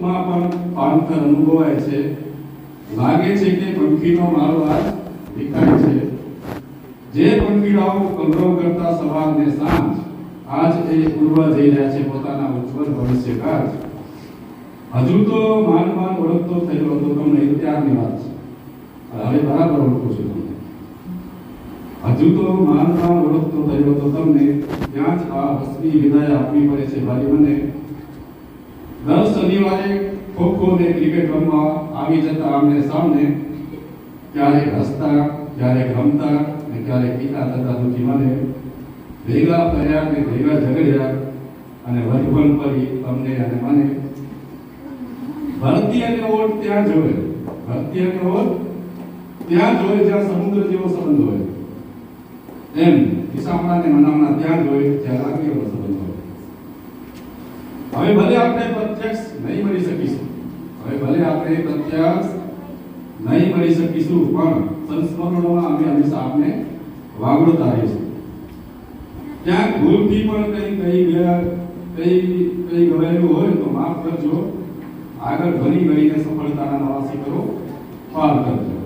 સુખમાં પણ પાંખર અનુભવાય છે. લાગે છે કે પંખીનો મારો આજ વિખાય છે. જે પંખીડાઓ કલરવ કરતા સવાર ને સાંજ, આજ એ ઉડવા જઈ રહ્યા છે પોતાના ઉજ્જવળ ભવિષ્ય કાજ. હજુ તો માંડ માંડ ઓળખતો થયો હતો તમને ત્યારની વાત છે. હવે બરાબર ઓળખું છું તમને. હજુ તો માંડ માંડ ઓળખતો થયો હતો તમને, ત્યાં જ આ હસવી વિદાય આપવી પડે છે ભાઈ મને. દર શનિવારે ખોખો ને ક્રિકેટ રમવા આવી જતા આમને સામને, ક્યારેક હસતા, ક્યારેક રમતા ને ક્યારેક પિતા થતા દુઃખી મને. ભેગા ફર્યા ને ભેગા ઝઘડ્યા અને વજવન પડી તમને અને મને. ભરતી અને ઓટ ત્યાં જોવે, ભરતી અને ઓટ ત્યાં જોવે જ્યાં સમુદ્ર જેવો સંબંધ હોય. એમ ઈસામણા ને મનામણા ત્યાં જોવે જ્યાં લાગણીઓનો સંબંધ હોય. હવે ભલે આપણે પ્રત્યક્ષ નહીં મળી શકીશું, પણ સંસ્મરણોમાં અમે હંમેશા આપને વાગડતા રહીશું. ક્યાંક ભૂલથી પણ કઈ ગવાયેલું હોય તો માફ કરજો. આગળ ભણી ગઈને સફળતાના નવા શિખરો પાર કરજો.